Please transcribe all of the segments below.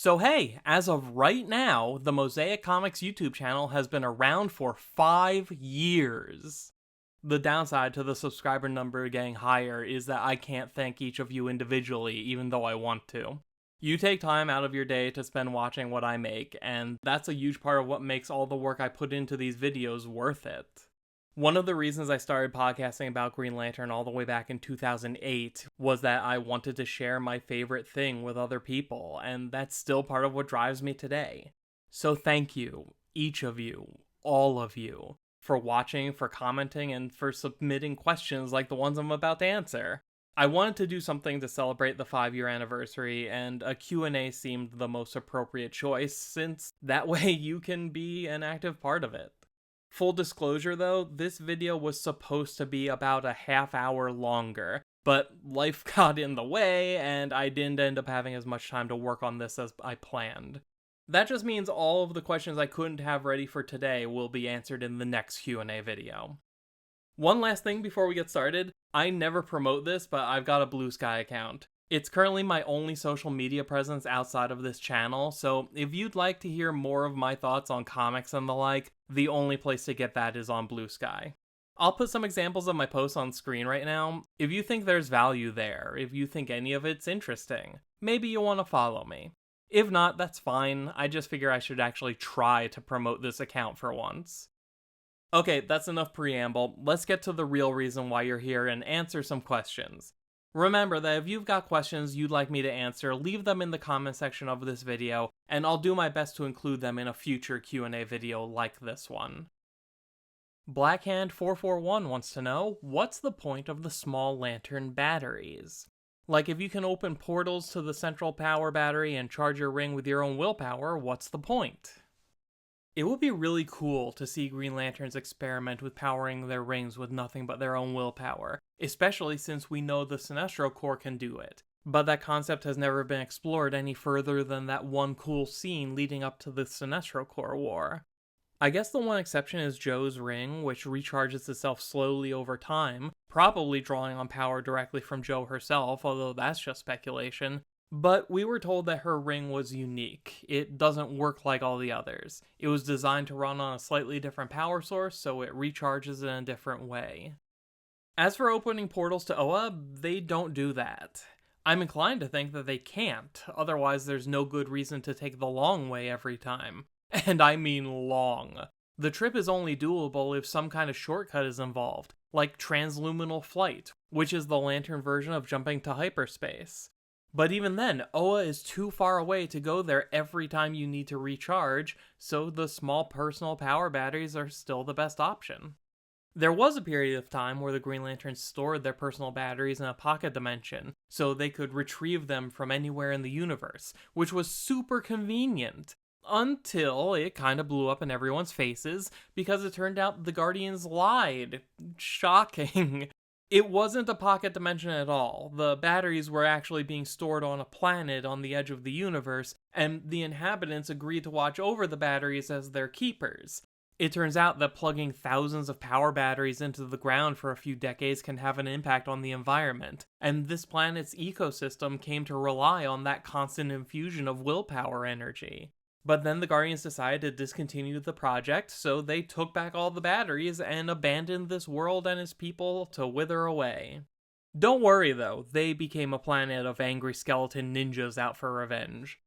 So hey, as of right now, the Mosaic Comics YouTube channel has been around for 5 years. The downside to the subscriber number getting higher is that I can't thank each of you individually, even though I want to. You take time out of your day to spend watching what I make, and that's a huge part of what makes all the work I put into these videos worth it. One of the reasons I started podcasting about Green Lantern all the way back in 2008 was that I wanted to share my favorite thing with other people, and that's still part of what drives me today. So thank you, each of you, all of you, for watching, for commenting, and for submitting questions like the ones I'm about to answer. I wanted to do something to celebrate the 5-year anniversary, and a Q&A seemed the most appropriate choice, since that way you can be an active part of it. Full disclosure though, this video was supposed to be about a half hour longer, but life got in the way, and I didn't end up having as much time to work on this as I planned. That just means all of the questions I couldn't have ready for today will be answered in the next Q&A video. One last thing before we get started, I never promote this, but I've got a Blue Sky account. It's currently my only social media presence outside of this channel, so if you'd like to hear more of my thoughts on comics and the like, the only place to get that is on Blue Sky. I'll put some examples of my posts on screen right now. If you think there's value there, if you think any of it's interesting, maybe you want to follow me. If not, that's fine. I just figure I should actually try to promote this account for once. Okay, that's enough preamble. Let's get to the real reason why you're here and answer some questions. Remember that if you've got questions you'd like me to answer, leave them in the comment section of this video, and I'll do my best to include them in a future Q&A video like this one. Blackhand441 wants to know, what's the point of the small lantern batteries? Like, if you can open portals to the central power battery and charge your ring with your own willpower, what's the point? It would be really cool to see Green Lanterns experiment with powering their rings with nothing but their own willpower, especially since we know the Sinestro Corps can do it. But that concept has never been explored any further than that one cool scene leading up to the Sinestro Corps War. I guess the one exception is Joe's ring, which recharges itself slowly over time, probably drawing on power directly from Joe herself, although that's just speculation. But we were told that her ring was unique. It doesn't work like all the others. It was designed to run on a slightly different power source, so it recharges in a different way. As for opening portals to Oa, they don't do that. I'm inclined to think that they can't, otherwise there's no good reason to take the long way every time. And I mean long. The trip is only doable if some kind of shortcut is involved, like transluminal flight, which is the lantern version of jumping to hyperspace. But even then, Oa is too far away to go there every time you need to recharge, so the small personal power batteries are still the best option. There was a period of time where the Green Lanterns stored their personal batteries in a pocket dimension, so they could retrieve them from anywhere in the universe, which was super convenient. Until it kind of blew up in everyone's faces, because it turned out the Guardians lied. Shocking. It wasn't a pocket dimension at all. The batteries were actually being stored on a planet on the edge of the universe, and the inhabitants agreed to watch over the batteries as their keepers. It turns out that plugging thousands of power batteries into the ground for a few decades can have an impact on the environment, and this planet's ecosystem came to rely on that constant infusion of willpower energy. But then the Guardians decided to discontinue the project, so they took back all the batteries and abandoned this world and its people to wither away. Don't worry though, they became a planet of angry skeleton ninjas out for revenge.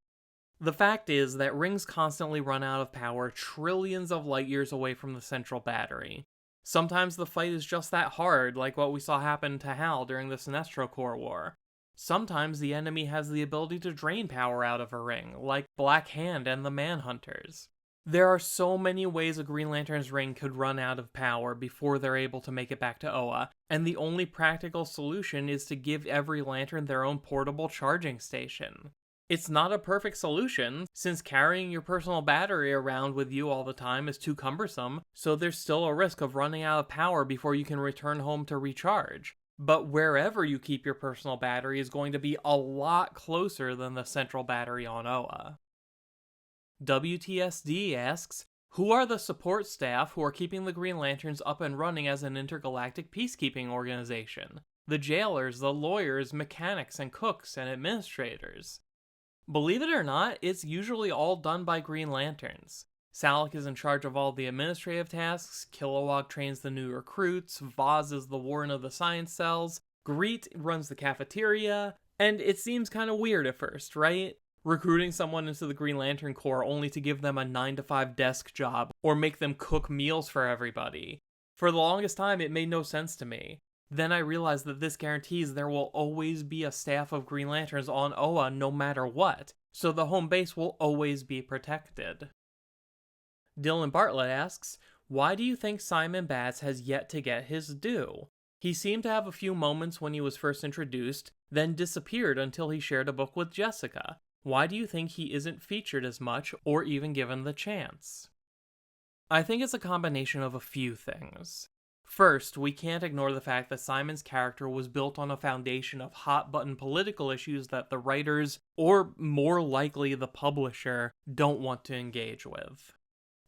The fact is that rings constantly run out of power trillions of light years away from the central battery. Sometimes the fight is just that hard, like what we saw happen to Hal during the Sinestro Corps War. Sometimes the enemy has the ability to drain power out of a ring, like Black Hand and the Manhunters. There are so many ways a Green Lantern's ring could run out of power before they're able to make it back to Oa, and the only practical solution is to give every lantern their own portable charging station. It's not a perfect solution, since carrying your personal battery around with you all the time is too cumbersome, so there's still a risk of running out of power before you can return home to recharge. But wherever you keep your personal battery is going to be a lot closer than the central battery on Oa. WTSD asks, who are the support staff who are keeping the Green Lanterns up and running as an intergalactic peacekeeping organization? The jailers, the lawyers, mechanics, and cooks, and administrators. Believe it or not, it's usually all done by Green Lanterns. Salak is in charge of all the administrative tasks, Kilowog trains the new recruits, Vaz is the warden of the science cells, Greet runs the cafeteria, and it seems kind of weird at first, right? Recruiting someone into the Green Lantern Corps only to give them a 9 to 5 desk job or make them cook meals for everybody. For the longest time, it made no sense to me. Then I realized that this guarantees there will always be a staff of Green Lanterns on Oa no matter what, so the home base will always be protected. Dylan Bartlett asks, why do you think Simon Baz has yet to get his due? He seemed to have a few moments when he was first introduced, then disappeared until he shared a book with Jessica. Why do you think he isn't featured as much or even given the chance? I think it's a combination of a few things. First, we can't ignore the fact that Simon's character was built on a foundation of hot-button political issues that the writers, or more likely the publisher, don't want to engage with.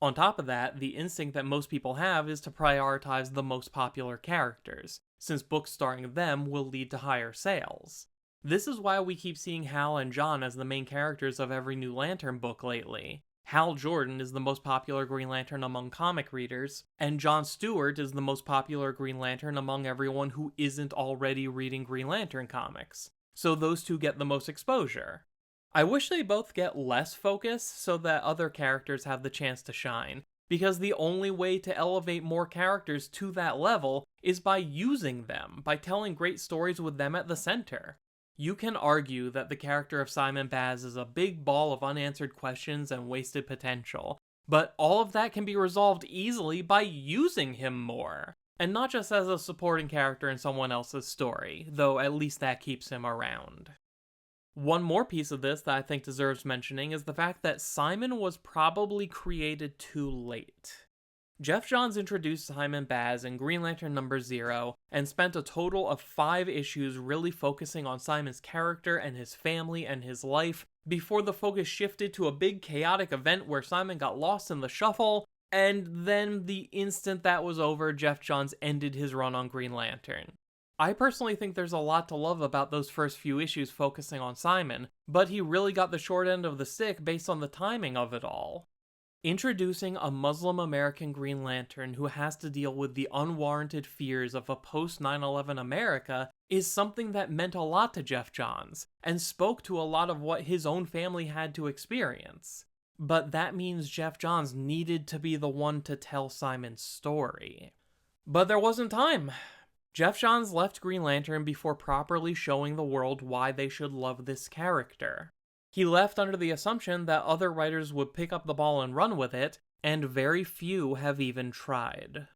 On top of that, the instinct that most people have is to prioritize the most popular characters, since books starring them will lead to higher sales. This is why we keep seeing Hal and John as the main characters of every new Lantern book lately. Hal Jordan is the most popular Green Lantern among comic readers, and John Stewart is the most popular Green Lantern among everyone who isn't already reading Green Lantern comics. So those two get the most exposure. I wish they both get less focus so that other characters have the chance to shine, because the only way to elevate more characters to that level is by using them, by telling great stories with them at the center. You can argue that the character of Simon Baz is a big ball of unanswered questions and wasted potential, but all of that can be resolved easily by using him more, and not just as a supporting character in someone else's story, though at least that keeps him around. One more piece of this that I think deserves mentioning is the fact that Simon was probably created too late. Geoff Johns introduced Simon Baz in Green Lantern number 0 and spent a total of 5 issues really focusing on Simon's character and his family and his life before the focus shifted to a big chaotic event where Simon got lost in the shuffle, and then the instant that was over, Geoff Johns ended his run on Green Lantern. I personally think there's a lot to love about those first few issues focusing on Simon, but he really got the short end of the stick based on the timing of it all. Introducing a Muslim American Green Lantern who has to deal with the unwarranted fears of a post-9/11 America is something that meant a lot to Geoff Johns, and spoke to a lot of what his own family had to experience. But that means Geoff Johns needed to be the one to tell Simon's story. But there wasn't time. Geoff Johns left Green Lantern before properly showing the world why they should love this character. He left under the assumption that other writers would pick up the ball and run with it, and very few have even tried.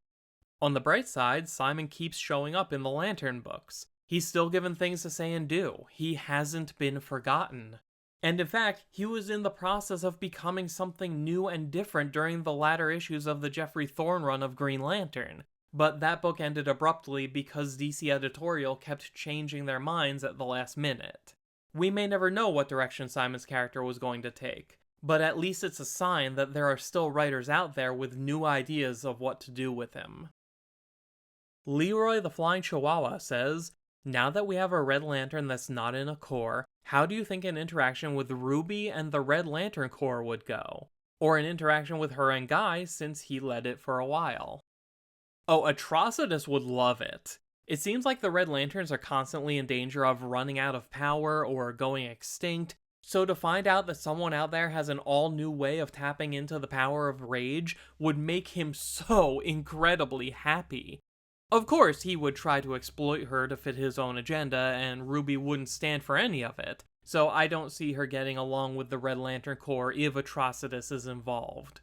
On the bright side, Simon keeps showing up in the Lantern books. He's still given things to say and do. He hasn't been forgotten. And in fact, he was in the process of becoming something new and different during the latter issues of the Geoffrey Thorne run of Green Lantern. But that book ended abruptly because DC editorial kept changing their minds at the last minute. We may never know what direction Simon's character was going to take, but at least it's a sign that there are still writers out there with new ideas of what to do with him. Leroy the Flying Chihuahua says, now that we have a Red Lantern that's not in a Corps, how do you think an interaction with Ruby and the Red Lantern Corps would go? Or an interaction with her and Guy, since he led it for a while? Oh, Atrocitus would love it. It seems like the Red Lanterns are constantly in danger of running out of power or going extinct, so to find out that someone out there has an all-new way of tapping into the power of rage would make him so incredibly happy. Of course, he would try to exploit her to fit his own agenda, and Ruby wouldn't stand for any of it, so I don't see her getting along with the Red Lantern Corps if Atrocitus is involved.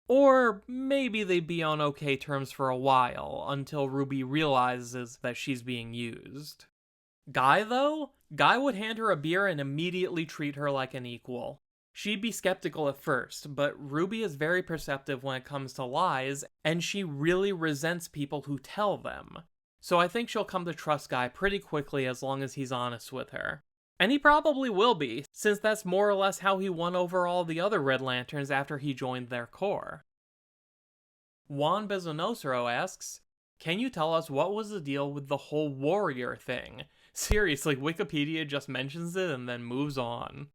Or maybe they'd be on okay terms for a while, until Ruby realizes that she's being used. Guy, though? Guy would hand her a beer and immediately treat her like an equal. She'd be skeptical at first, but Ruby is very perceptive when it comes to lies, and she really resents people who tell them. So I think she'll come to trust Guy pretty quickly as long as he's honest with her. And he probably will be, since that's more or less how he won over all the other Red Lanterns after he joined their corps. Juan Bezonosero asks, can you tell us what was the deal with the whole warrior thing? Seriously, Wikipedia just mentions it and then moves on.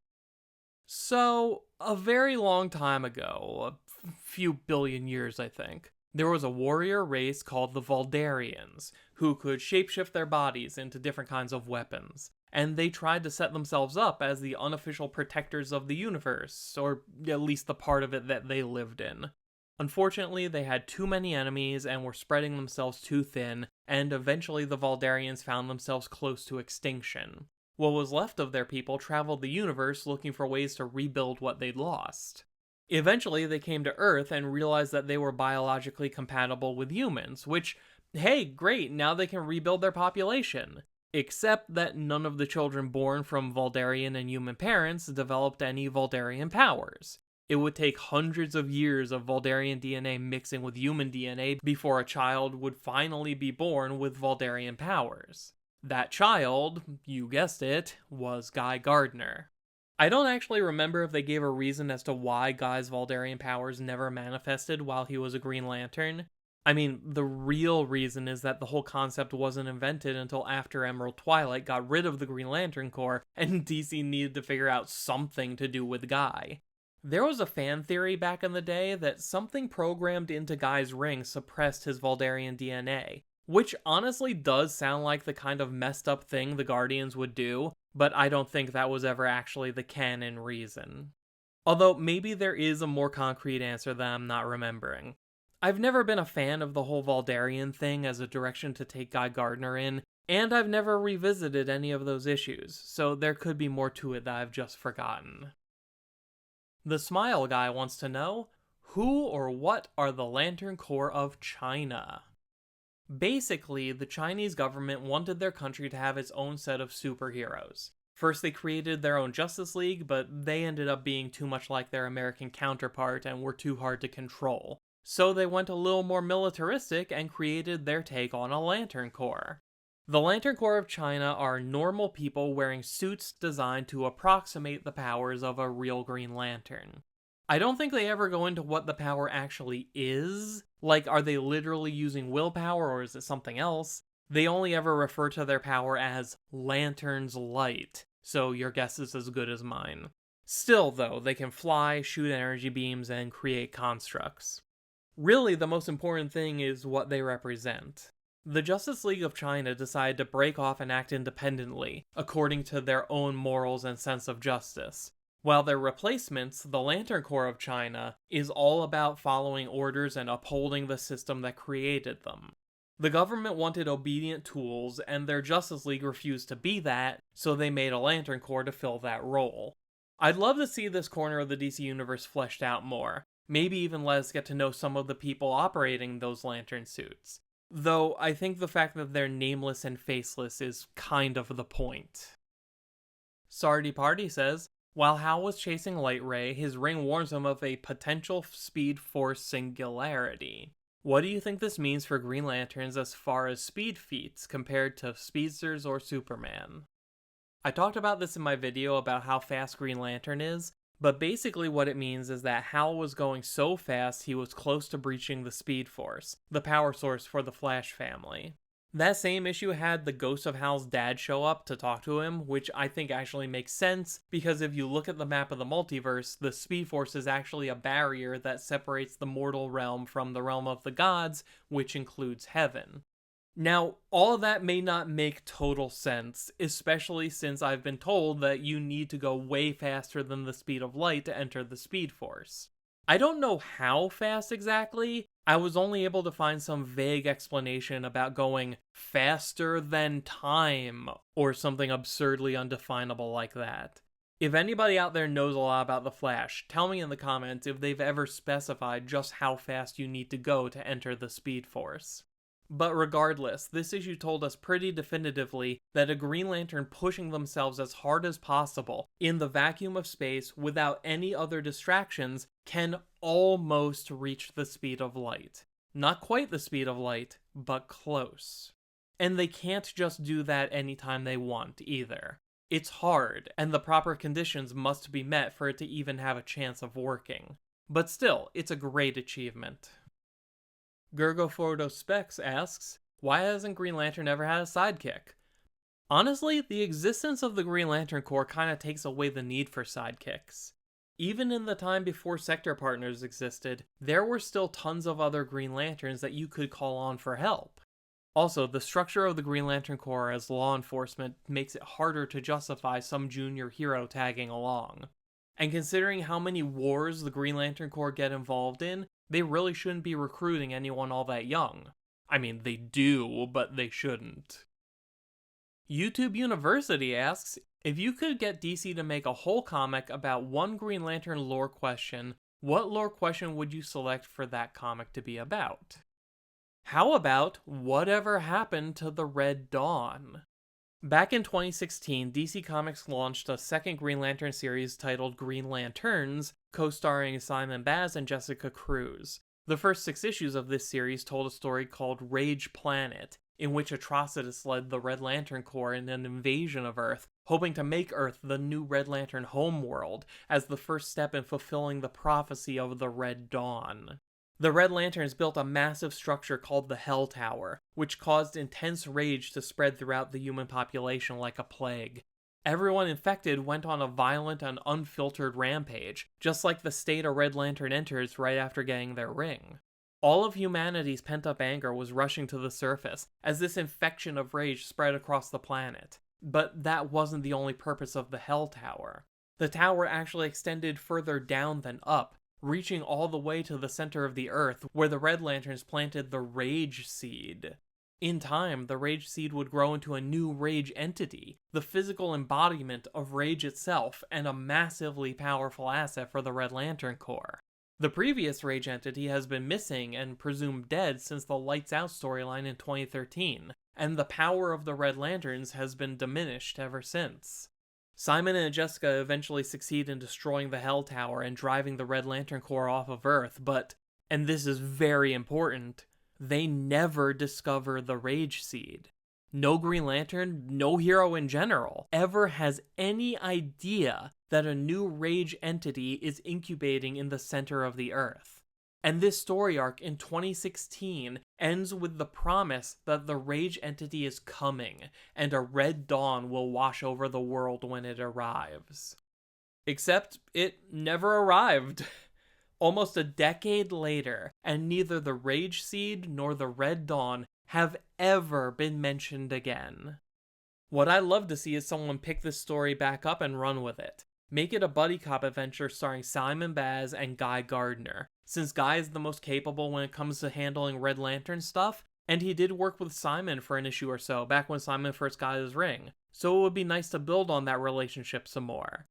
So, a very long time ago, a few billion years I think, there was a warrior race called the Vuldarians, who could shapeshift their bodies into different kinds of weapons. And they tried to set themselves up as the unofficial protectors of the universe, or at least the part of it that they lived in. Unfortunately, they had too many enemies and were spreading themselves too thin, and eventually the Vuldarians found themselves close to extinction. What was left of their people traveled the universe looking for ways to rebuild what they'd lost. Eventually, they came to Earth and realized that they were biologically compatible with humans, which, hey, great, now they can rebuild their population. Except that none of the children born from Vuldarian and human parents developed any Vuldarian powers. It would take hundreds of years of Vuldarian DNA mixing with human DNA before a child would finally be born with Vuldarian powers. That child, you guessed it, was Guy Gardner. I don't actually remember if they gave a reason as to why Guy's Vuldarian powers never manifested while he was a Green Lantern. I mean, the real reason is that the whole concept wasn't invented until after Emerald Twilight got rid of the Green Lantern Corps, and DC needed to figure out something to do with Guy. There was a fan theory back in the day that something programmed into Guy's ring suppressed his Vuldarian DNA, which honestly does sound like the kind of messed up thing the Guardians would do, but I don't think that was ever actually the canon reason. Although maybe there is a more concrete answer that I'm not remembering. I've never been a fan of the whole Vuldarian thing as a direction to take Guy Gardner in, and I've never revisited any of those issues, so there could be more to it that I've just forgotten. The Smile Guy wants to know, who or what are the Lantern Corps of China? Basically, the Chinese government wanted their country to have its own set of superheroes. First, they created their own Justice League, but they ended up being too much like their American counterpart and were too hard to control. So they went a little more militaristic and created their take on a Lantern Corps. The Lantern Corps of China are normal people wearing suits designed to approximate the powers of a real Green Lantern. I don't think they ever go into what the power actually is. Like, are they literally using willpower or is it something else? They only ever refer to their power as Lantern's Light, so your guess is as good as mine. Still, though, they can fly, shoot energy beams, and create constructs. Really, the most important thing is what they represent. The Justice League of China decided to break off and act independently, according to their own morals and sense of justice. While their replacements, the Lantern Corps of China, is all about following orders and upholding the system that created them. The government wanted obedient tools, and their Justice League refused to be that, so they made a Lantern Corps to fill that role. I'd love to see this corner of the DC Universe fleshed out more. Maybe even let us get to know some of the people operating those lantern suits. Though I think the fact that they're nameless and faceless is kind of the point. Sardi Party says, while Hal was chasing Light Ray, his ring warns him of a potential Speed Force Singularity. What do you think this means for Green Lanterns as far as speed feats compared to speedsters or Superman? I talked about this in my video about how fast Green Lantern is, but basically what it means is that Hal was going so fast he was close to breaching the Speed Force, the power source for the Flash family. That same issue had the ghost of Hal's dad show up to talk to him, which I think actually makes sense, because if you look at the map of the multiverse, the Speed Force is actually a barrier that separates the mortal realm from the realm of the gods, which includes heaven. Now, all of that may not make total sense, especially since I've been told that you need to go way faster than the speed of light to enter the Speed Force. I don't know how fast exactly. I was only able to find some vague explanation about going faster than time, or something absurdly undefinable like that. If anybody out there knows a lot about the Flash, tell me in the comments if they've ever specified just how fast you need to go to enter the Speed Force. But regardless, this issue told us pretty definitively that a Green Lantern pushing themselves as hard as possible in the vacuum of space without any other distractions can almost reach the speed of light. Not quite the speed of light, but close. And they can't just do that anytime they want either. It's hard, and the proper conditions must be met for it to even have a chance of working. But still, it's a great achievement. Gurgofordo Specs asks, why hasn't Green Lantern ever had a sidekick? Honestly, the existence of the Green Lantern Corps kinda takes away the need for sidekicks. Even in the time before sector partners existed, there were still tons of other Green Lanterns that you could call on for help. Also, the structure of the Green Lantern Corps as law enforcement makes it harder to justify some junior hero tagging along. And considering how many wars the Green Lantern Corps get involved in, they really shouldn't be recruiting anyone all that young. I mean, they do, but they shouldn't. YouTube University asks, if you could get DC to make a whole comic about one Green Lantern lore question, what lore question would you select for that comic to be about? How about whatever happened to the Red Dawn? Back in 2016, DC Comics launched a second Green Lantern series titled Green Lanterns, co-starring Simon Baz and Jessica Cruz. The first 6 issues of this series told a story called Rage Planet, in which Atrocitus led the Red Lantern Corps in an invasion of Earth, hoping to make Earth the new Red Lantern homeworld as the first step in fulfilling the prophecy of the Red Dawn. The Red Lanterns built a massive structure called the Hell Tower, which caused intense rage to spread throughout the human population like a plague. Everyone infected went on a violent and unfiltered rampage, just like the state a Red Lantern enters right after getting their ring. All of humanity's pent-up anger was rushing to the surface as this infection of rage spread across the planet. But that wasn't the only purpose of the Hell Tower. The tower actually extended further down than up, reaching all the way to the center of the Earth, where the Red Lanterns planted the Rage Seed. In time, the Rage Seed would grow into a new Rage entity, the physical embodiment of Rage itself, and a massively powerful asset for the Red Lantern Corps. The previous Rage entity has been missing and presumed dead since the Lights Out storyline in 2013, and the power of the Red Lanterns has been diminished ever since. Simon and Jessica eventually succeed in destroying the Hell Tower and driving the Red Lantern Corps off of Earth, but, and this is very important, they never discover the Rage Seed. No Green Lantern, no hero in general, ever has any idea that a new Rage entity is incubating in the center of the Earth. And this story arc in 2016 ends with the promise that the Rage entity is coming, and a Red Dawn will wash over the world when it arrives. Except it never arrived. Almost a decade later, and neither the Rage Seed nor the Red Dawn have ever been mentioned again. What I'd love to see is someone pick this story back up and run with it. Make it a buddy cop adventure starring Simon Baz and Guy Gardner, since Guy is the most capable when it comes to handling Red Lantern stuff, and he did work with Simon for an issue or so back when Simon first got his ring, so it would be nice to build on that relationship some more.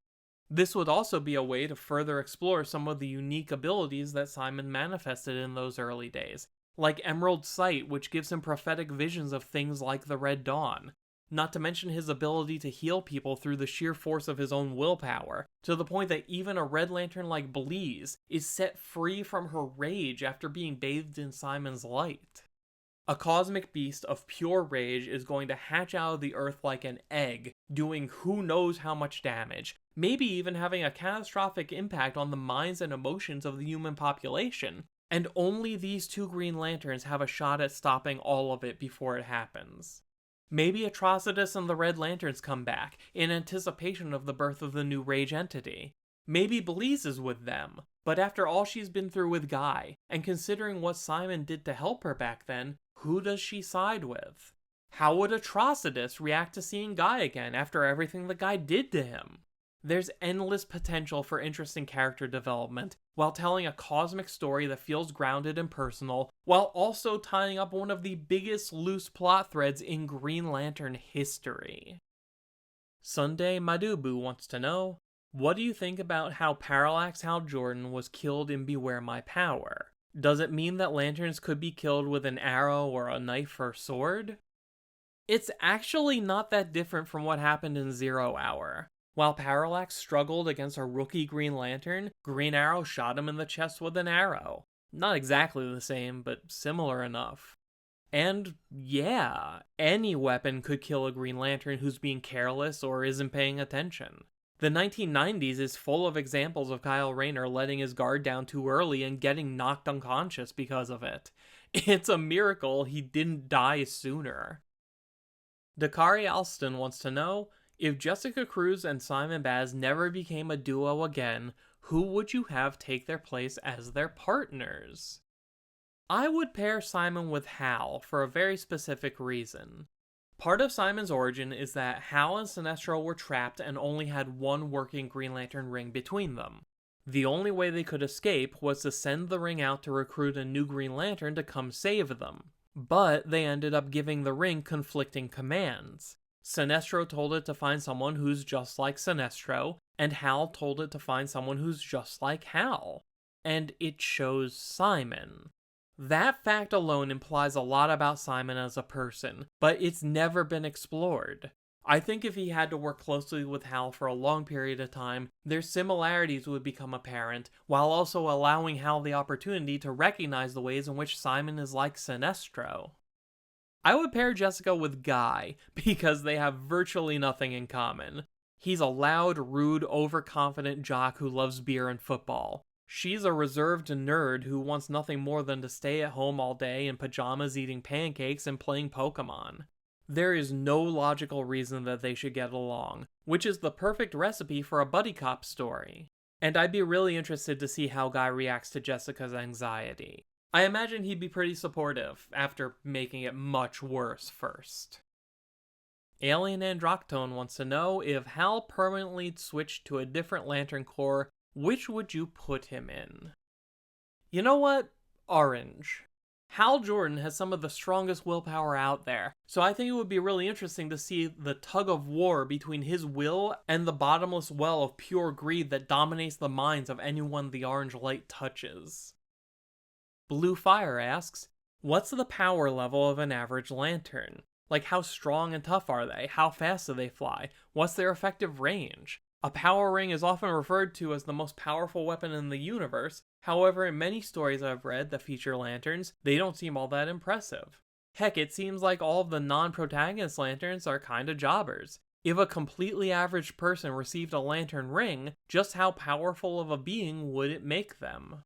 This would also be a way to further explore some of the unique abilities that Simon manifested in those early days, like Emerald Sight, which gives him prophetic visions of things like the Red Dawn. Not to mention his ability to heal people through the sheer force of his own willpower, to the point that even a Red Lantern like Bleeze is set free from her rage after being bathed in Simon's light. A cosmic beast of pure rage is going to hatch out of the Earth like an egg, doing who knows how much damage, maybe even having a catastrophic impact on the minds and emotions of the human population, and only these 2 Green Lanterns have a shot at stopping all of it before it happens. Maybe Atrocitus and the Red Lanterns come back, in anticipation of the birth of the new Rage entity. Maybe Bleeze is with them, but after all she's been through with Guy, and considering what Simon did to help her back then, who does she side with? How would Atrocitus react to seeing Guy again after everything the Guy did to him? There's endless potential for interesting character development, while telling a cosmic story that feels grounded and personal, while also tying up one of the biggest loose plot threads in Green Lantern history. Sunday Madubu wants to know, what do you think about how Parallax Jordan was killed in Beware My Power? Does it mean that lanterns could be killed with an arrow or a knife or sword? It's actually not that different from what happened in 0 Hour. While Parallax struggled against a rookie Green Lantern, Green Arrow shot him in the chest with an arrow. Not exactly the same, but similar enough. And yeah, any weapon could kill a Green Lantern who's being careless or isn't paying attention. The 1990s is full of examples of Kyle Rayner letting his guard down too early and getting knocked unconscious because of it. It's a miracle he didn't die sooner. Dakari Alston wants to know, if Jessica Cruz and Simon Baz never became a duo again, who would you have take their place as their partners? I would pair Simon with Hal for a very specific reason. Part of Simon's origin is that Hal and Sinestro were trapped and only had one working Green Lantern ring between them. The only way they could escape was to send the ring out to recruit a new Green Lantern to come save them. But they ended up giving the ring conflicting commands. Sinestro told it to find someone who's just like Sinestro, and Hal told it to find someone who's just like Hal. And it chose Simon. That fact alone implies a lot about Simon as a person, but it's never been explored. I think if he had to work closely with Hal for a long period of time, their similarities would become apparent, while also allowing Hal the opportunity to recognize the ways in which Simon is like Sinestro. I would pair Jessica with Guy, because they have virtually nothing in common. He's a loud, rude, overconfident jock who loves beer and football. She's a reserved nerd who wants nothing more than to stay at home all day in pajamas eating pancakes and playing Pokemon. There is no logical reason that they should get along, which is the perfect recipe for a buddy cop story. And I'd be really interested to see how Guy reacts to Jessica's anxiety. I imagine he'd be pretty supportive, after making it much worse first. Alien Androctone wants to know, if Hal permanently switched to a different Lantern Corps, which would you put him in? You know what? Orange. Hal Jordan has some of the strongest willpower out there, so I think it would be really interesting to see the tug of war between his will and the bottomless well of pure greed that dominates the minds of anyone the orange light touches. Blue Fire asks, what's the power level of an average lantern? Like, how strong and tough are they? How fast do they fly? What's their effective range? A power ring is often referred to as the most powerful weapon in the universe. However, in many stories I've read that feature lanterns, they don't seem all that impressive. Heck, it seems like all of the non-protagonist lanterns are kinda jobbers. If a completely average person received a lantern ring, just how powerful of a being would it make them?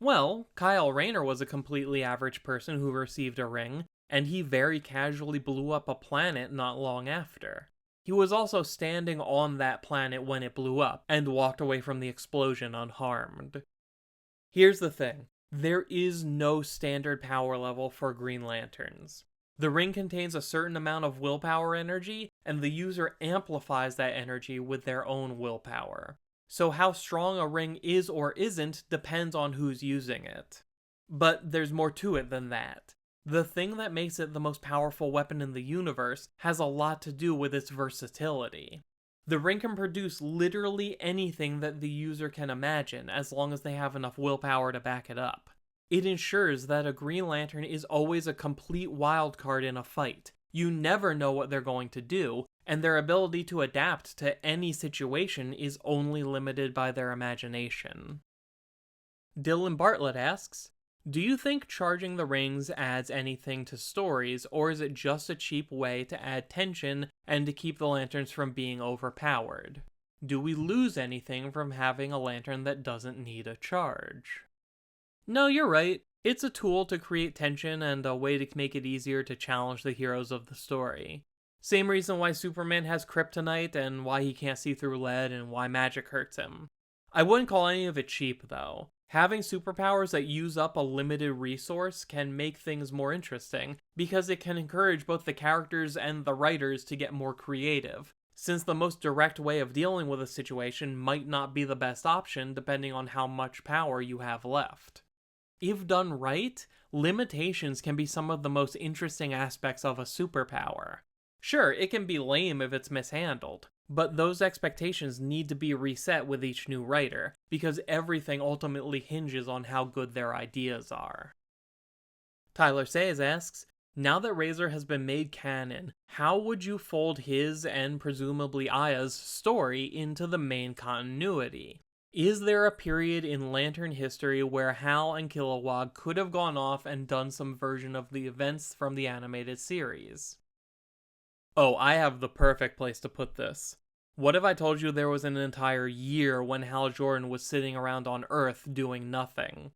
Well, Kyle Rayner was a completely average person who received a ring, and he very casually blew up a planet not long after. He was also standing on that planet when it blew up, and walked away from the explosion unharmed. Here's the thing, there is no standard power level for Green Lanterns. The ring contains a certain amount of willpower energy, and the user amplifies that energy with their own willpower. So how strong a ring is or isn't depends on who's using it. But there's more to it than that. The thing that makes it the most powerful weapon in the universe has a lot to do with its versatility. The ring can produce literally anything that the user can imagine, as long as they have enough willpower to back it up. It ensures that a Green Lantern is always a complete wildcard in a fight. You never know what they're going to do, and their ability to adapt to any situation is only limited by their imagination. Dylan Bartlett asks, do you think charging the rings adds anything to stories, or is it just a cheap way to add tension and to keep the lanterns from being overpowered? Do we lose anything from having a lantern that doesn't need a charge? No, you're right. It's a tool to create tension and a way to make it easier to challenge the heroes of the story. Same reason why Superman has kryptonite and why he can't see through lead and why magic hurts him. I wouldn't call any of it cheap, though. Having superpowers that use up a limited resource can make things more interesting, because it can encourage both the characters and the writers to get more creative, since the most direct way of dealing with a situation might not be the best option depending on how much power you have left. If done right, limitations can be some of the most interesting aspects of a superpower. Sure, it can be lame if it's mishandled, but those expectations need to be reset with each new writer, because everything ultimately hinges on how good their ideas are. Tyler Sayes asks, now that Razor has been made canon, how would you fold his and presumably Aya's story into the main continuity? Is there a period in Lantern history where Hal and Kilowog could have gone off and done some version of the events from the animated series? Oh, I have the perfect place to put this. What if I told you there was an entire year when Hal Jordan was sitting around on Earth doing nothing?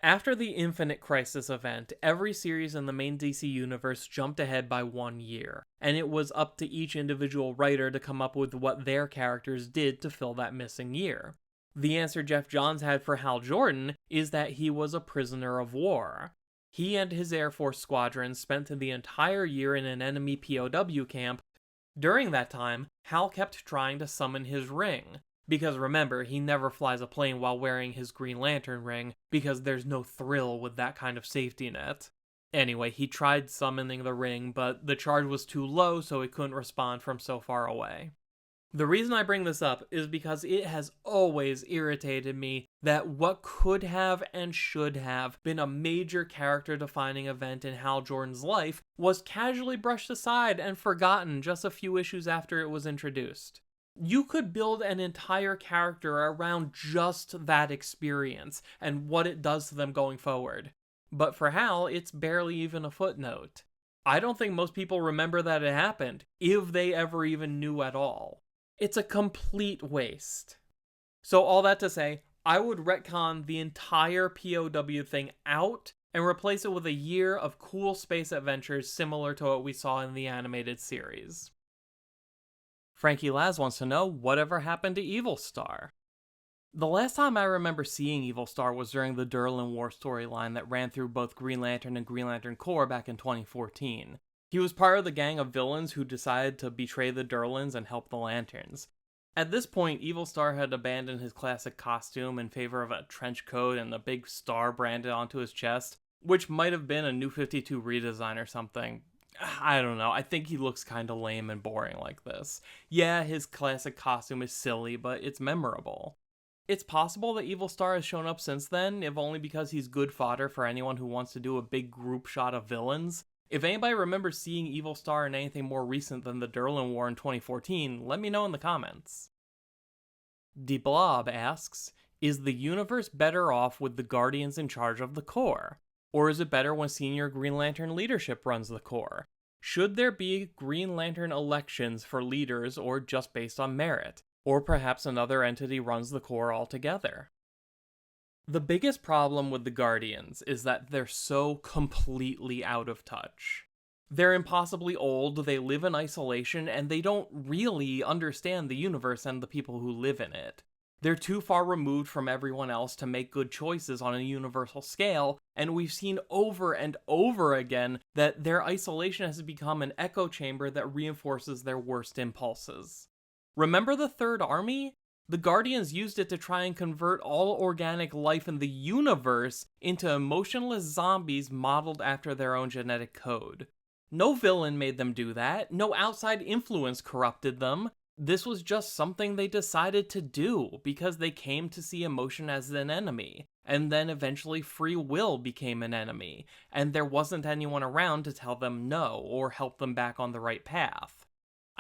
After the Infinite Crisis event, every series in the main DC universe jumped ahead by 1 year, and it was up to each individual writer to come up with what their characters did to fill that missing year. The answer Jeff Johns had for Hal Jordan is that he was a prisoner of war. He and his Air Force squadron spent the entire year in an enemy POW camp. During that time, Hal kept trying to summon his ring, because remember, he never flies a plane while wearing his Green Lantern ring, because there's no thrill with that kind of safety net. Anyway, he tried summoning the ring, but the charge was too low, so it couldn't respond from so far away. The reason I bring this up is because it has always irritated me that what could have and should have been a major character-defining event in Hal Jordan's life was casually brushed aside and forgotten just a few issues after it was introduced. You could build an entire character around just that experience and what it does to them going forward. But for Hal, it's barely even a footnote. I don't think most people remember that it happened, if they ever even knew at all. It's a complete waste. So all that to say, I would retcon the entire POW thing out and replace it with a year of cool space adventures similar to what we saw in the animated series. Frankie Laz wants to know whatever happened to Evil Star. The last time I remember seeing Evil Star was during the Durlin War storyline that ran through both Green Lantern and Green Lantern Corps back in 2014. He was part of the gang of villains who decided to betray the Durlins and help the Lanterns. At this point, Evil Star had abandoned his classic costume in favor of a trench coat and a big star branded onto his chest, which might have been a New 52 redesign or something. I don't know, I think he looks kinda lame and boring like this. Yeah, his classic costume is silly, but it's memorable. It's possible that Evil Star has shown up since then, if only because he's good fodder for anyone who wants to do a big group shot of villains. If anybody remembers seeing Evil Star in anything more recent than the Durlin War in 2014, let me know in the comments. DeBlob asks, is the universe better off with the Guardians in charge of the Corps? Or is it better when senior Green Lantern leadership runs the Corps? Should there be Green Lantern elections for leaders or just based on merit? Or perhaps another entity runs the Corps altogether? The biggest problem with the Guardians is that they're so completely out of touch. They're impossibly old, they live in isolation, and they don't really understand the universe and the people who live in it. They're too far removed from everyone else to make good choices on a universal scale, and we've seen over and over again that their isolation has become an echo chamber that reinforces their worst impulses. Remember the Third Army? The Guardians used it to try and convert all organic life in the universe into emotionless zombies modeled after their own genetic code. No villain made them do that, no outside influence corrupted them. This was just something they decided to do because they came to see emotion as an enemy, and then eventually free will became an enemy, and there wasn't anyone around to tell them no or help them back on the right path.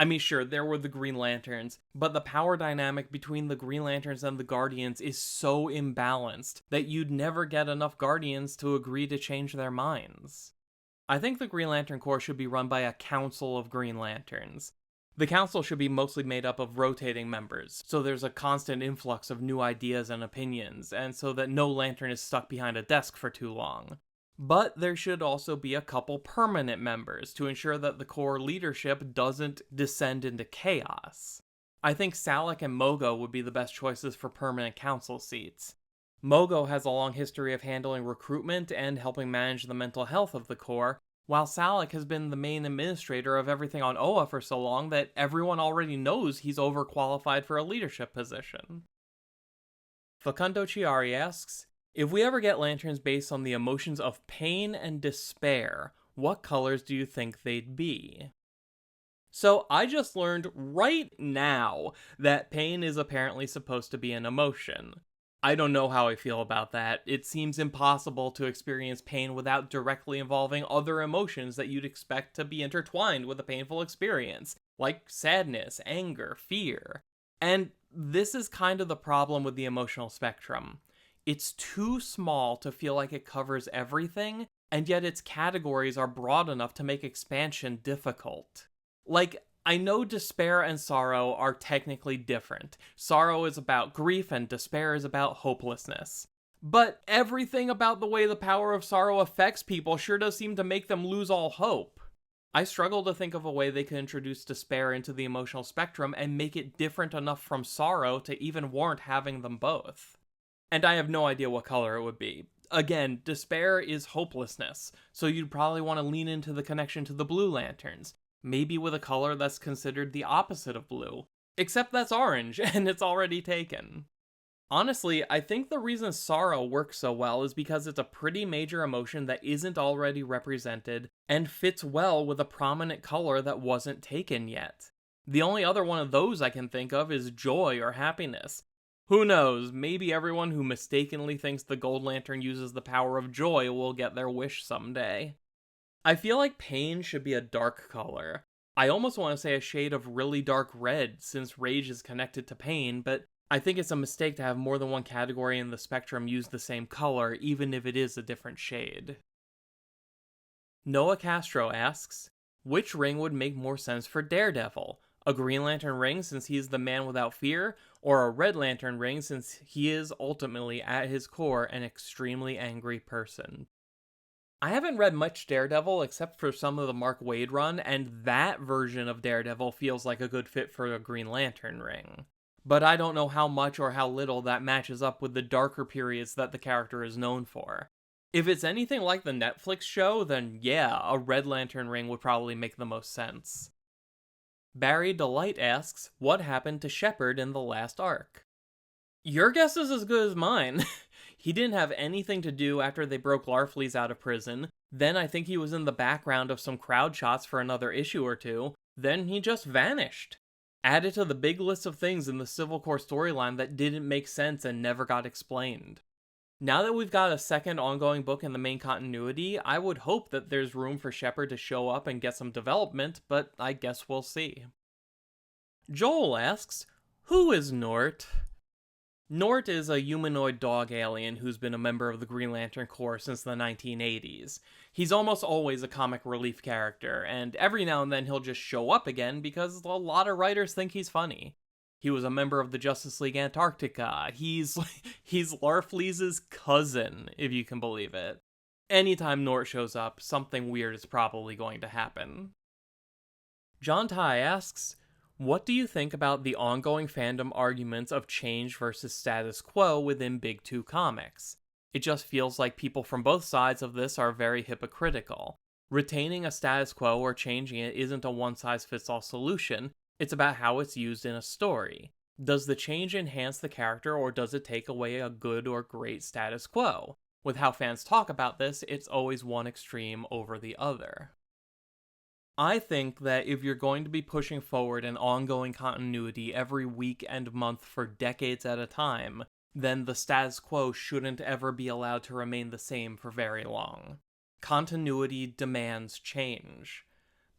I mean, sure, there were the Green Lanterns, but the power dynamic between the Green Lanterns and the Guardians is so imbalanced that you'd never get enough Guardians to agree to change their minds. I think the Green Lantern Corps should be run by a council of Green Lanterns. The council should be mostly made up of rotating members, so there's a constant influx of new ideas and opinions, and so that no Lantern is stuck behind a desk for too long. But there should also be a couple permanent members to ensure that the Corps leadership doesn't descend into chaos. I think Salak and Mogo would be the best choices for permanent council seats. Mogo has a long history of handling recruitment and helping manage the mental health of the Corps, while Salak has been the main administrator of everything on Oa for so long that everyone already knows he's overqualified for a leadership position. Facundo Chiari asks, if we ever get lanterns based on the emotions of pain and despair, what colors do you think they'd be? So I just learned right now that pain is apparently supposed to be an emotion. I don't know how I feel about that. It seems impossible to experience pain without directly involving other emotions that you'd expect to be intertwined with a painful experience, like sadness, anger, fear. And this is kind of the problem with the emotional spectrum. It's too small to feel like it covers everything, and yet its categories are broad enough to make expansion difficult. Like, I know despair and sorrow are technically different. Sorrow is about grief and despair is about hopelessness. But everything about the way the power of sorrow affects people sure does seem to make them lose all hope. I struggle to think of a way they could introduce despair into the emotional spectrum and make it different enough from sorrow to even warrant having them both. And I have no idea what color it would be. Again, despair is hopelessness, so you'd probably want to lean into the connection to the Blue Lanterns, maybe with a color that's considered the opposite of blue. Except that's orange, and it's already taken. Honestly, I think the reason sorrow works so well is because it's a pretty major emotion that isn't already represented, and fits well with a prominent color that wasn't taken yet. The only other one of those I can think of is joy or happiness. Who knows, maybe everyone who mistakenly thinks the Gold Lantern uses the power of joy will get their wish someday. I feel like pain should be a dark color. I almost want to say a shade of really dark red, since rage is connected to pain, but I think it's a mistake to have more than one category in the spectrum use the same color, even if it is a different shade. Noah Castro asks, which ring would make more sense for Daredevil? A Green Lantern ring since he is the man without fear, or a Red Lantern ring since he is ultimately, at his core, an extremely angry person? I haven't read much Daredevil except for some of the Mark Waid run, and that version of Daredevil feels like a good fit for a Green Lantern ring. But I don't know how much or how little that matches up with the darker periods that the character is known for. If it's anything like the Netflix show, then yeah, a Red Lantern ring would probably make the most sense. Barry Delight asks, what happened to Shepard in the last arc? Your guess is as good as mine. He didn't have anything to do after they broke Larfleeze out of prison. Then I think he was in the background of some crowd shots for another issue or two. Then he just vanished. Added to the big list of things in the Civil Core storyline that didn't make sense and never got explained. Now that we've got a second ongoing book in the main continuity, I would hope that there's room for Shepard to show up and get some development, but I guess we'll see. Joel asks, who is Nort? Nort is a humanoid dog alien who's been a member of the Green Lantern Corps since the 1980s. He's almost always a comic relief character, and every now and then he'll just show up again because a lot of writers think he's funny. He was a member of the Justice League Antarctica. He's Larfleeze's cousin, if you can believe it. Anytime Nort shows up, something weird is probably going to happen. John Ty asks, what do you think about the ongoing fandom arguments of change versus status quo within Big Two comics? It just feels like people from both sides of this are very hypocritical. Retaining a status quo or changing it isn't a one-size-fits-all solution. It's about how it's used in a story. Does the change enhance the character, or does it take away a good or great status quo? With how fans talk about this, it's always one extreme over the other. I think that if you're going to be pushing forward an ongoing continuity every week and month for decades at a time, then the status quo shouldn't ever be allowed to remain the same for very long. Continuity demands change.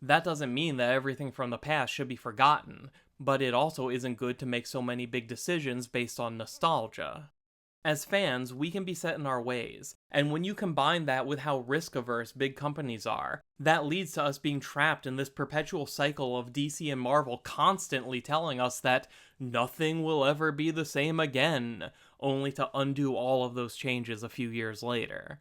That doesn't mean that everything from the past should be forgotten, but it also isn't good to make so many big decisions based on nostalgia. As fans, we can be set in our ways, and when you combine that with how risk-averse big companies are, that leads to us being trapped in this perpetual cycle of DC and Marvel constantly telling us that nothing will ever be the same again, only to undo all of those changes a few years later.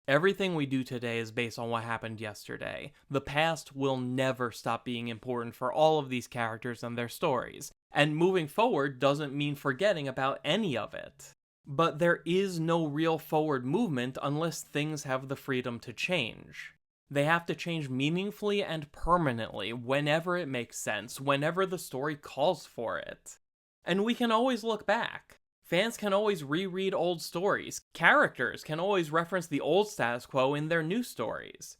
Everything we do today is based on what happened yesterday. The past will never stop being important for all of these characters and their stories, and moving forward doesn't mean forgetting about any of it. But there is no real forward movement unless things have the freedom to change. They have to change meaningfully and permanently whenever it makes sense, whenever the story calls for it. And we can always look back. Fans can always reread old stories. Characters can always reference the old status quo in their new stories.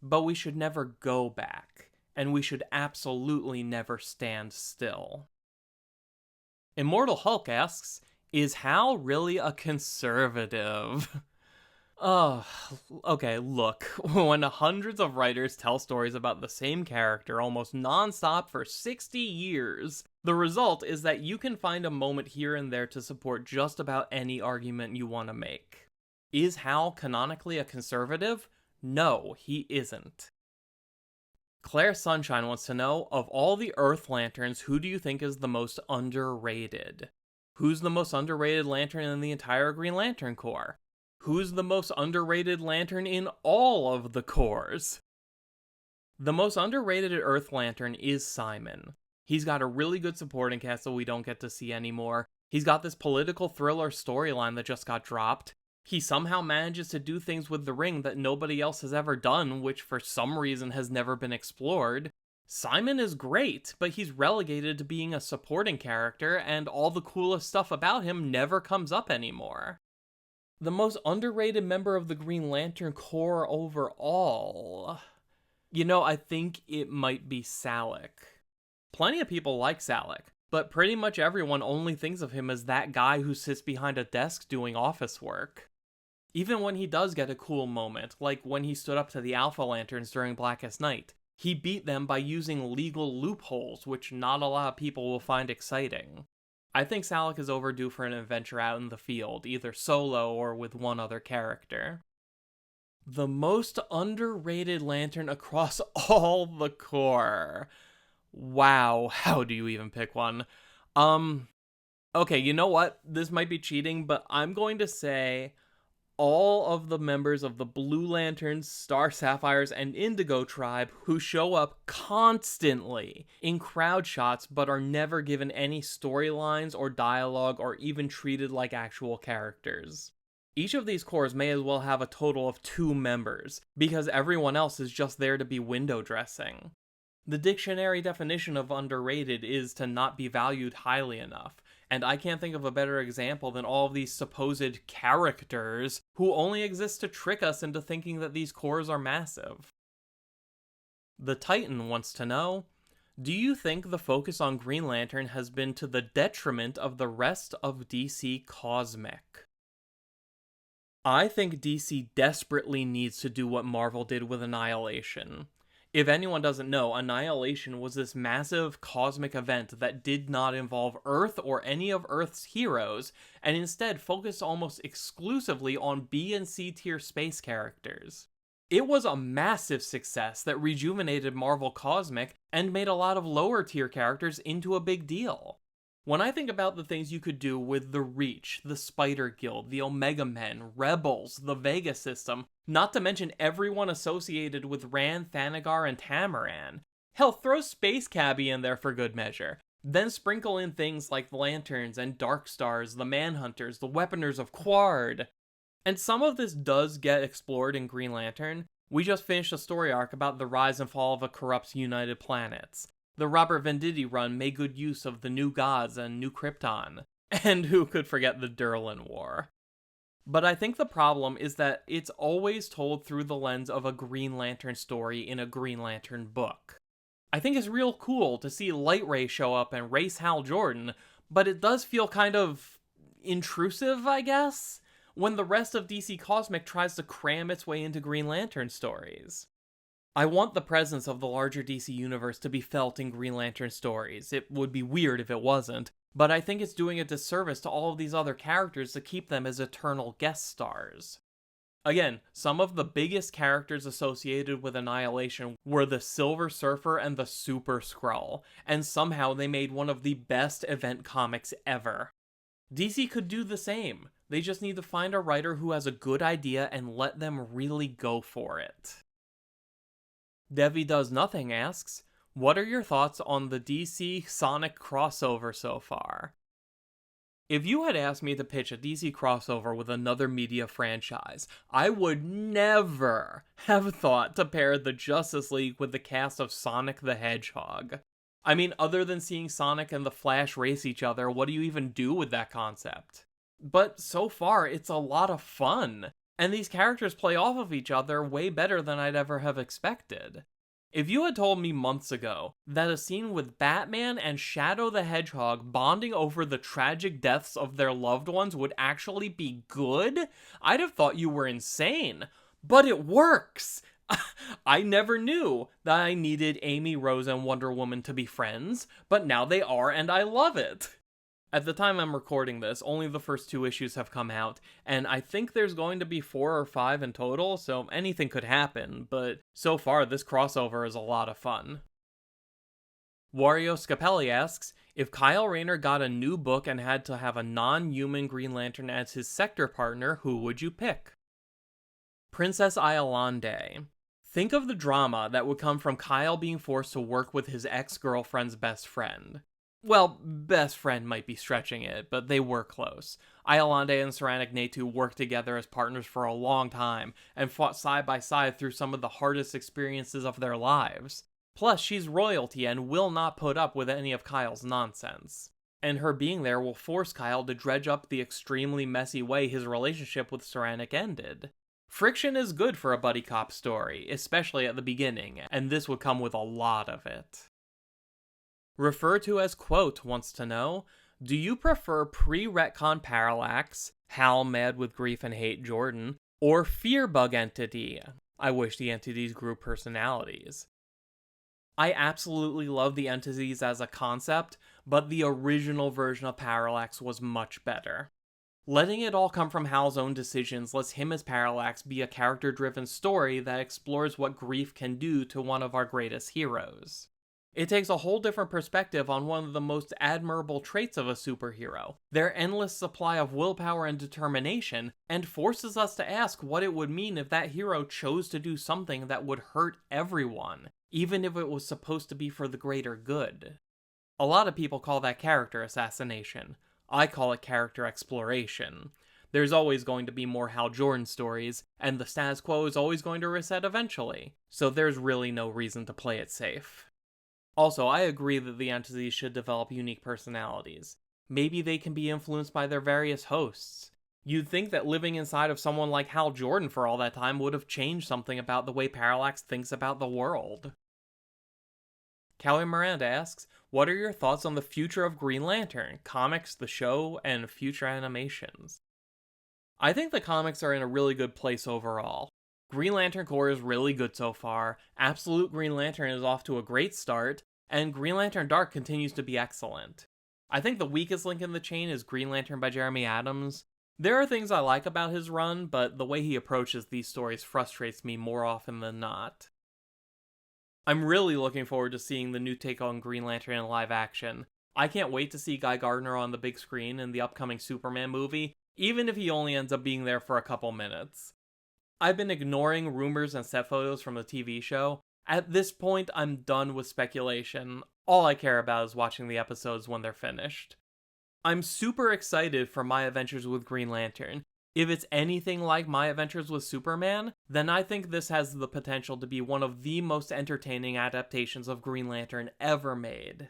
But we should never go back, and we should absolutely never stand still. Immortal Hulk asks, is Hal really a conservative? Okay, look, when hundreds of writers tell stories about the same character almost non-stop for 60 years, the result is that you can find a moment here and there to support just about any argument you want to make. Is Hal canonically a conservative? No, he isn't. Claire Sunshine wants to know, of all the Earth Lanterns, who do you think is the most underrated? Who's the most underrated Lantern in the entire Green Lantern Corps? Who's the most underrated Lantern in all of the Corps? The most underrated Earth Lantern is Simon. He's got a really good supporting cast that we don't get to see anymore. He's got this political thriller storyline that just got dropped. He somehow manages to do things with the ring that nobody else has ever done, which for some reason has never been explored. Simon is great, but he's relegated to being a supporting character, and all the coolest stuff about him never comes up anymore. The most underrated member of the Green Lantern Corps overall... I think it might be Salik. Plenty of people like Salik, but pretty much everyone only thinks of him as that guy who sits behind a desk doing office work. Even when he does get a cool moment, like when he stood up to the Alpha Lanterns during Blackest Night, he beat them by using legal loopholes, which not a lot of people will find exciting. I think Salik is overdue for an adventure out in the field, either solo or with one other character. The most underrated lantern across all the Corps. Wow, how do you even pick one? Okay, you know what? This might be cheating, but I'm going to say all of the members of the Blue Lanterns, Star Sapphires, and Indigo tribe who show up constantly in crowd shots but are never given any storylines or dialogue or even treated like actual characters. Each of these corps may as well have a total of 2 members, because everyone else is just there to be window dressing. The dictionary definition of underrated is to not be valued highly enough, and I can't think of a better example than all of these supposed characters who only exist to trick us into thinking that these corps are massive. The Titan wants to know, do you think the focus on Green Lantern has been to the detriment of the rest of DC Cosmic? I think DC desperately needs to do what Marvel did with Annihilation. If anyone doesn't know, Annihilation was this massive cosmic event that did not involve Earth or any of Earth's heroes, and instead focused almost exclusively on B and C tier space characters. It was a massive success that rejuvenated Marvel Cosmic and made a lot of lower tier characters into a big deal. When I think about the things you could do with the Reach, the Spider Guild, the Omega Men, Rebels, the Vega System, not to mention everyone associated with Rand, Thanagar, and Tamaran. Hell, throw Space Cabbie in there for good measure. Then sprinkle in things like the Lanterns and Dark Stars, the Manhunters, the Weaponers of Quard. And some of this does get explored in Green Lantern. We just finished a story arc about the rise and fall of a corrupt United Planets. The Robert Venditti run made good use of the New Gods and New Krypton. And who could forget the Durlan War? But I think the problem is that it's always told through the lens of a Green Lantern story in a Green Lantern book. I think it's real cool to see Light Ray show up and race Hal Jordan, but it does feel kind of intrusive, I guess, when the rest of DC Cosmic tries to cram its way into Green Lantern stories. I want the presence of the larger DC universe to be felt in Green Lantern stories. It would be weird if it wasn't, but I think it's doing a disservice to all of these other characters to keep them as eternal guest stars. Again, some of the biggest characters associated with Annihilation were the Silver Surfer and the Super Skrull, and somehow they made one of the best event comics ever. DC could do the same. They just need to find a writer who has a good idea and let them really go for it. Devi Does Nothing asks, what are your thoughts on the DC Sonic crossover so far? If you had asked me to pitch a DC crossover with another media franchise, I would never have thought to pair the Justice League with the cast of Sonic the Hedgehog. I mean, other than seeing Sonic and the Flash race each other, what do you even do with that concept? But so far, it's a lot of fun. And these characters play off of each other way better than I'd ever have expected. If you had told me months ago that a scene with Batman and Shadow the Hedgehog bonding over the tragic deaths of their loved ones would actually be good, I'd have thought you were insane. But it works! I never knew that I needed Amy, Rose, and Wonder Woman to be friends, but now they are and I love it. At the time I'm recording this, only the first 2 issues have come out, and I think there's going to be 4 or 5 in total, so anything could happen, but so far this crossover is a lot of fun. Wario Scapelli asks, if Kyle Rayner got a new book and had to have a non-human Green Lantern as his sector partner, who would you pick? Princess Iolande. Think of the drama that would come from Kyle being forced to work with his ex-girlfriend's best friend. Well, best friend might be stretching it, but they were close. Iolande and Saranac Natu worked together as partners for a long time, and fought side by side through some of the hardest experiences of their lives. Plus, she's royalty and will not put up with any of Kyle's nonsense. And her being there will force Kyle to dredge up the extremely messy way his relationship with Saranac ended. Friction is good for a buddy cop story, especially at the beginning, and this would come with a lot of it. Referred to as Quote wants to know, do you prefer pre-retcon Parallax, Hal mad with grief and hate Jordan, or Fearbug Entity? I wish the entities grew personalities. I absolutely love the entities as a concept, but the original version of Parallax was much better. Letting it all come from Hal's own decisions lets him as Parallax be a character-driven story that explores what grief can do to one of our greatest heroes. It takes a whole different perspective on one of the most admirable traits of a superhero, their endless supply of willpower and determination, and forces us to ask what it would mean if that hero chose to do something that would hurt everyone, even if it was supposed to be for the greater good. A lot of people call that character assassination. I call it character exploration. There's always going to be more Hal Jordan stories, and the status quo is always going to reset eventually, so there's really no reason to play it safe. Also, I agree that the entities should develop unique personalities. Maybe they can be influenced by their various hosts. You'd think that living inside of someone like Hal Jordan for all that time would have changed something about the way Parallax thinks about the world. Cowi Miranda asks, what are your thoughts on the future of Green Lantern, comics, the show, and future animations? I think the comics are in a really good place overall. Green Lantern Corps is really good so far, Absolute Green Lantern is off to a great start, and Green Lantern Dark continues to be excellent. I think the weakest link in the chain is Green Lantern by Jeremy Adams. There are things I like about his run, but the way he approaches these stories frustrates me more often than not. I'm really looking forward to seeing the new take on Green Lantern in live action. I can't wait to see Guy Gardner on the big screen in the upcoming Superman movie, even if he only ends up being there for a couple minutes. I've been ignoring rumors and set photos from the TV show. At this point, I'm done with speculation. All I care about is watching the episodes when they're finished. I'm super excited for My Adventures with Green Lantern. If it's anything like My Adventures with Superman, then I think this has the potential to be one of the most entertaining adaptations of Green Lantern ever made.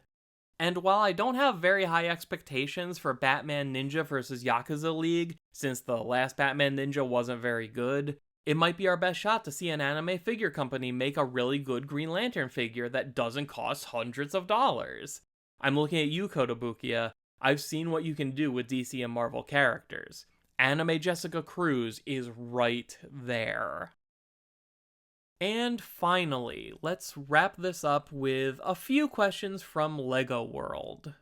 And while I don't have very high expectations for Batman Ninja vs. Yakuza League, since the last Batman Ninja wasn't very good, it might be our best shot to see an anime figure company make a really good Green Lantern figure that doesn't cost hundreds of dollars. I'm looking at you, Kotobukiya. I've seen what you can do with DC and Marvel characters. Anime Jessica Cruz is right there. And finally, let's wrap this up with a few questions from LEGO World.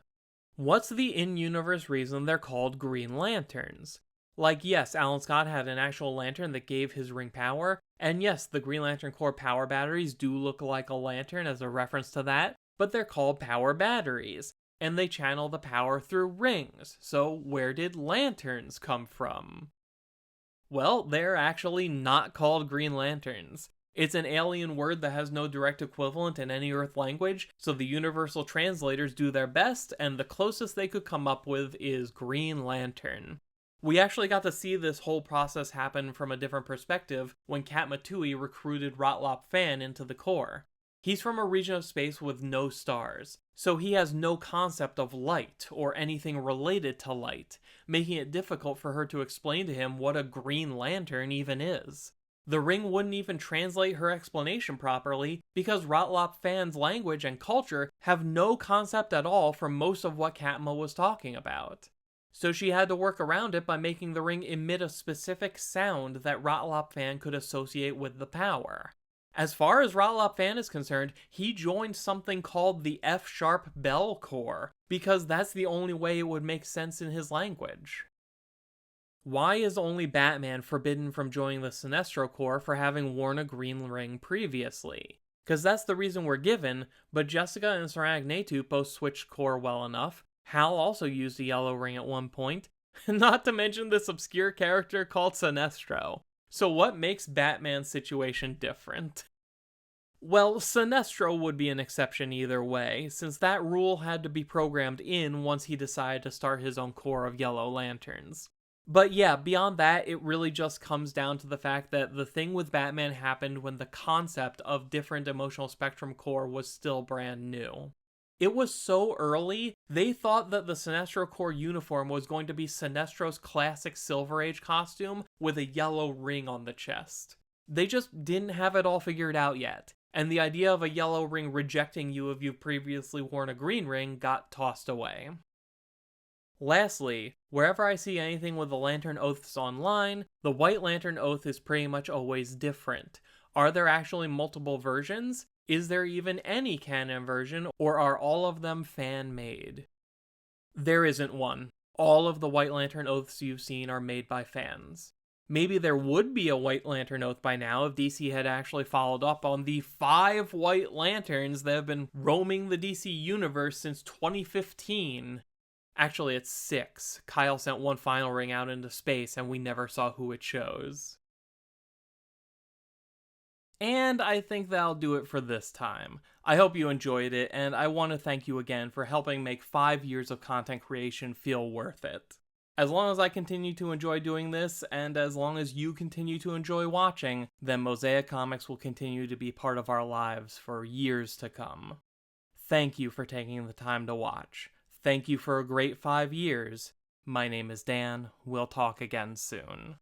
What's the in-universe reason they're called Green Lanterns? Like, yes, Alan Scott had an actual lantern that gave his ring power, and yes, the Green Lantern Corps power batteries do look like a lantern as a reference to that, but they're called power batteries, and they channel the power through rings, so where did lanterns come from? Well, they're actually not called Green Lanterns. It's an alien word that has no direct equivalent in any Earth language, so the universal translators do their best, and the closest they could come up with is Green Lantern. We actually got to see this whole process happen from a different perspective when Kat Matui recruited Rotlop Fan into the Corps. He's from a region of space with no stars, so he has no concept of light or anything related to light, making it difficult for her to explain to him what a Green Lantern even is. The ring wouldn't even translate her explanation properly because Rotlop Fan's language and culture have no concept at all for most of what Katma was talking about. So she had to work around it by making the ring emit a specific sound that Rotlop Fan could associate with the power. As far as Rotlop Fan is concerned, he joined something called the F-sharp Bell Corps, because that's the only way it would make sense in his language. Why is only Batman forbidden from joining the Sinestro Corps for having worn a green ring previously? Because that's the reason we're given, but Jessica and Saranac Natu both switched Corps well enough. Hal also used a yellow ring at one point, not to mention this obscure character called Sinestro. So what makes Batman's situation different? Well, Sinestro would be an exception either way, since that rule had to be programmed in once he decided to start his own corps of Yellow Lanterns. But yeah, beyond that, it really just comes down to the fact that the thing with Batman happened when the concept of different emotional spectrum corps was still brand new. It was so early, they thought that the Sinestro Corps uniform was going to be Sinestro's classic Silver Age costume with a yellow ring on the chest. They just didn't have it all figured out yet, and the idea of a yellow ring rejecting you if you've previously worn a green ring got tossed away. Lastly, wherever I see anything with the Lantern Oaths online, the White Lantern Oath is pretty much always different. Are there actually multiple versions? Is there even any canon version, or are all of them fan-made? There isn't one. All of the White Lantern Oaths you've seen are made by fans. Maybe there would be a White Lantern Oath by now if DC had actually followed up on the 5 White Lanterns that have been roaming the DC universe since 2015. Actually, it's 6. Kyle sent one final ring out into space and we never saw who it chose. And I think that'll do it for this time. I hope you enjoyed it, and I want to thank you again for helping make 5 years of content creation feel worth it. As long as I continue to enjoy doing this, and as long as you continue to enjoy watching, then Mosaic Comics will continue to be part of our lives for years to come. Thank you for taking the time to watch. Thank you for a great 5 years. My name is Dan. We'll talk again soon.